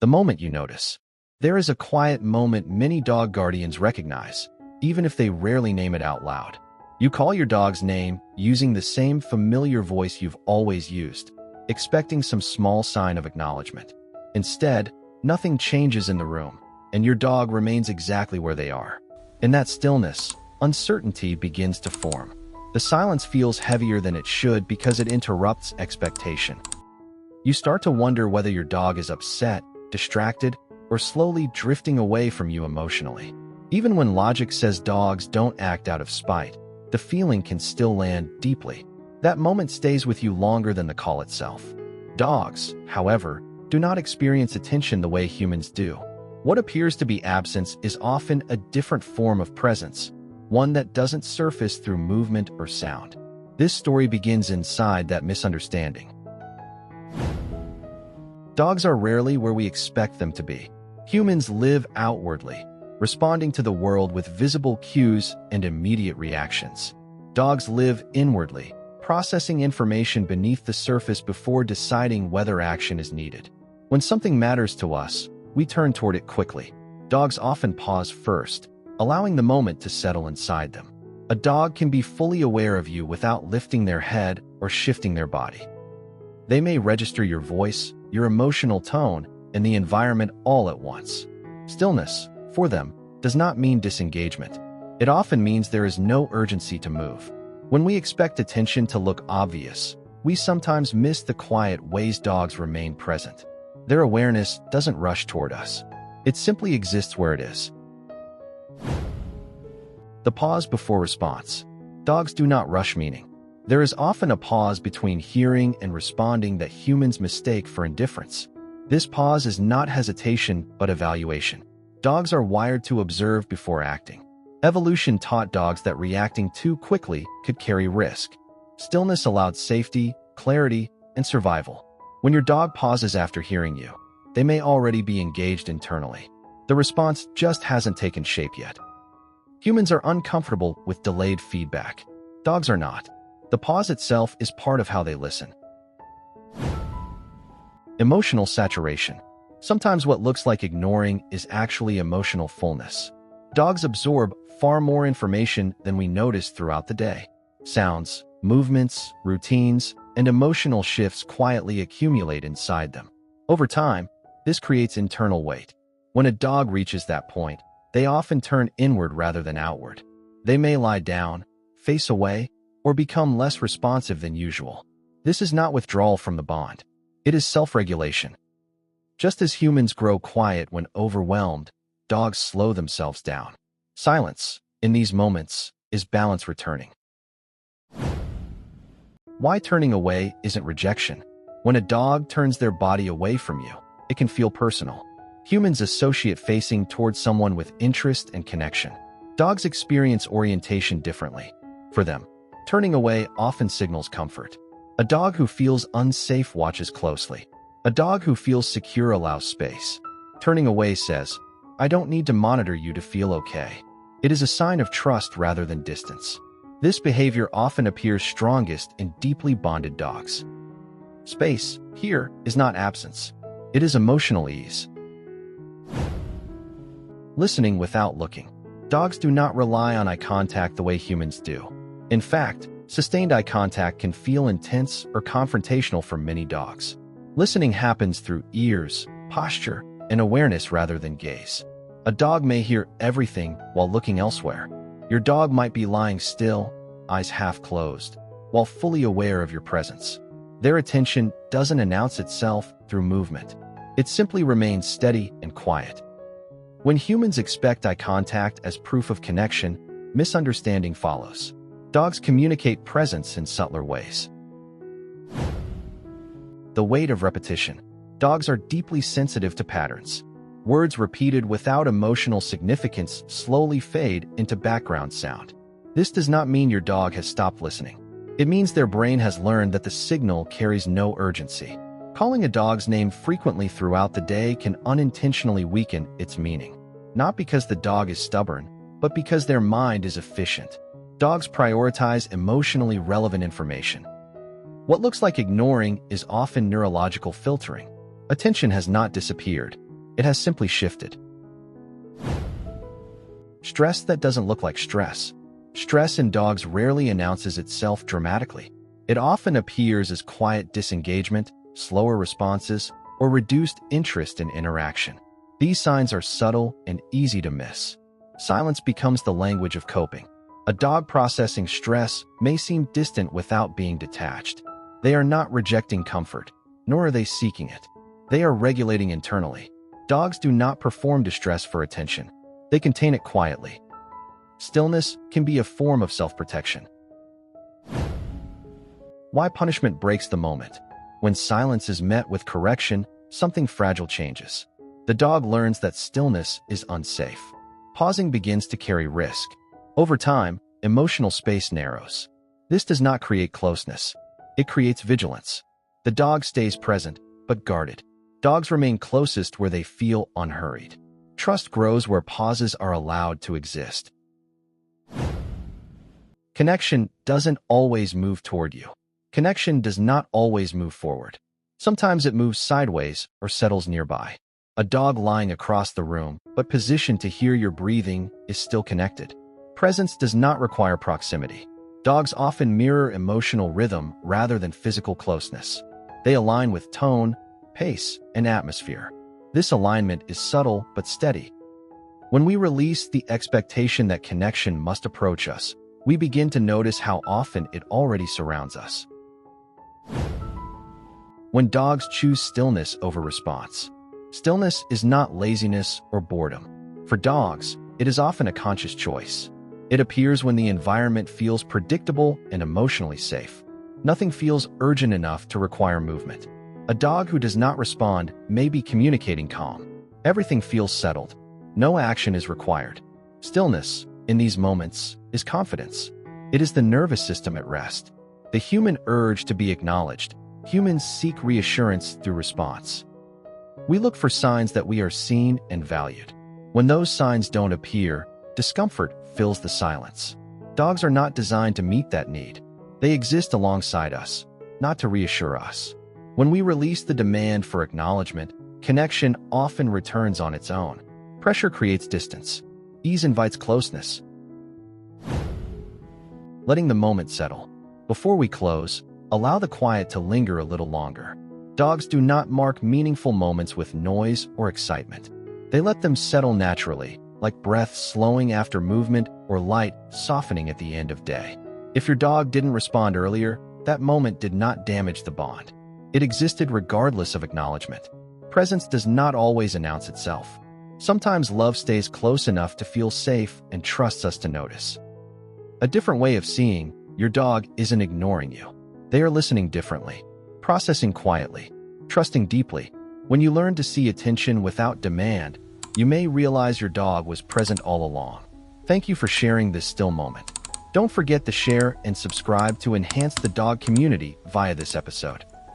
The moment you notice. There is a quiet moment many dog guardians recognize, even if they rarely name it out loud. You call your dog's name using the same familiar voice you've always used, expecting some small sign of acknowledgement. Instead, nothing changes in the room, and your dog remains exactly where they are. In that stillness, uncertainty begins to form. The silence feels heavier than it should because it interrupts expectation. You start to wonder whether your dog is upset, distracted, or slowly drifting away from you emotionally. Even when logic says dogs don't act out of spite, the feeling can still land deeply. That moment stays with you longer than the call itself. Dogs, however, do not experience attention the way humans do. What appears to be absence is often a different form of presence, one that doesn't surface through movement or sound. This story begins inside that misunderstanding. Dogs are rarely where we expect them to be. Humans live outwardly, responding to the world with visible cues and immediate reactions. Dogs live inwardly, processing information beneath the surface before deciding whether action is needed. When something matters to us, we turn toward it quickly. Dogs often pause first, allowing the moment to settle inside them. A dog can be fully aware of you without lifting their head or shifting their body. They may register your voice, your emotional tone, and the environment all at once. Stillness, for them, does not mean disengagement. It often means there is no urgency to move. When we expect attention to look obvious, we sometimes miss the quiet ways dogs remain present. Their awareness doesn't rush toward us. It simply exists where it is. The pause before response. Dogs do not rush meaning. There is often a pause between hearing and responding that humans mistake for indifference. This pause is not hesitation, but evaluation. Dogs are wired to observe before acting. Evolution taught dogs that reacting too quickly could carry risk. Stillness allowed safety, clarity, and survival. When your dog pauses after hearing you, they may already be engaged internally. The response just hasn't taken shape yet. Humans are uncomfortable with delayed feedback. Dogs are not. The pause itself is part of how they listen. Emotional saturation. Sometimes what looks like ignoring is actually emotional fullness. Dogs absorb far more information than we notice throughout the day. Sounds, movements, routines, and emotional shifts quietly accumulate inside them. Over time, this creates internal weight. When a dog reaches that point, they often turn inward rather than outward. They may lie down, face away, or become less responsive than usual. This is not withdrawal from the bond. It is self-regulation. Just as humans grow quiet when overwhelmed, dogs slow themselves down. Silence, in these moments, is balance returning. Why turning away isn't rejection. When a dog turns their body away from you, it can feel personal. Humans associate facing towards someone with interest and connection. Dogs experience orientation differently. For them, turning away often signals comfort. A dog who feels unsafe watches closely. A dog who feels secure allows space. Turning away says, "I don't need to monitor you to feel okay." It is a sign of trust rather than distance. This behavior often appears strongest in deeply bonded dogs. Space, here, is not absence. It is emotional ease. Listening without looking. Dogs do not rely on eye contact the way humans do. In fact, sustained eye contact can feel intense or confrontational for many dogs. Listening happens through ears, posture, and awareness rather than gaze. A dog may hear everything while looking elsewhere. Your dog might be lying still, eyes half closed, while fully aware of your presence. Their attention doesn't announce itself through movement. It simply remains steady and quiet. When humans expect eye contact as proof of connection, misunderstanding follows. Dogs communicate presence in subtler ways. The weight of repetition. Dogs are deeply sensitive to patterns. Words repeated without emotional significance slowly fade into background sound. This does not mean your dog has stopped listening. It means their brain has learned that the signal carries no urgency. Calling a dog's name frequently throughout the day can unintentionally weaken its meaning. Not because the dog is stubborn, but because their mind is efficient. Dogs prioritize emotionally relevant information. What looks like ignoring is often neurological filtering. Attention has not disappeared. It has simply shifted. Stress that doesn't look like stress. Stress in dogs rarely announces itself dramatically. It often appears as quiet disengagement, slower responses, or reduced interest in interaction. These signs are subtle and easy to miss. Silence becomes the language of coping. A dog processing stress may seem distant without being detached. They are not rejecting comfort, nor are they seeking it. They are regulating internally. Dogs do not perform distress for attention. They contain it quietly. Stillness can be a form of self-protection. Why punishment breaks the moment. When silence is met with correction, something fragile changes. The dog learns that stillness is unsafe. Pausing begins to carry risk. Over time, emotional space narrows. This does not create closeness. It creates vigilance. The dog stays present, but guarded. Dogs remain closest where they feel unhurried. Trust grows where pauses are allowed to exist. Connection doesn't always move toward you. Connection does not always move forward. Sometimes it moves sideways or settles nearby. A dog lying across the room, but positioned to hear your breathing, is still connected. Presence does not require proximity. Dogs often mirror emotional rhythm rather than physical closeness. They align with tone, pace, and atmosphere. This alignment is subtle but steady. When we release the expectation that connection must approach us, we begin to notice how often it already surrounds us. When dogs choose stillness over response. Stillness is not laziness or boredom. For dogs, it is often a conscious choice. It appears when the environment feels predictable and emotionally safe. Nothing feels urgent enough to require movement. A dog who does not respond may be communicating calm. Everything feels settled. No action is required. Stillness, in these moments, is confidence. It is the nervous system at rest. The human urge to be acknowledged. Humans seek reassurance through response. We look for signs that we are seen and valued. When those signs don't appear, discomfort fills the silence. Dogs are not designed to meet that need. They exist alongside us, not to reassure us. When we release the demand for acknowledgement, connection often returns on its own. Pressure creates distance. Ease invites closeness. Letting the moment settle. Before we close, allow the quiet to linger a little longer. Dogs do not mark meaningful moments with noise or excitement. They let them settle naturally, like breath slowing after movement or light softening at the end of day. If your dog didn't respond earlier, that moment did not damage the bond. It existed regardless of acknowledgement. Presence does not always announce itself. Sometimes love stays close enough to feel safe and trusts us to notice. A different way of seeing, your dog isn't ignoring you. They are listening differently, processing quietly, trusting deeply. When you learn to see attention without demand, you may realize your dog was present all along. Thank you for sharing this still moment. Don't forget to share and subscribe to enhance the dog community via this episode.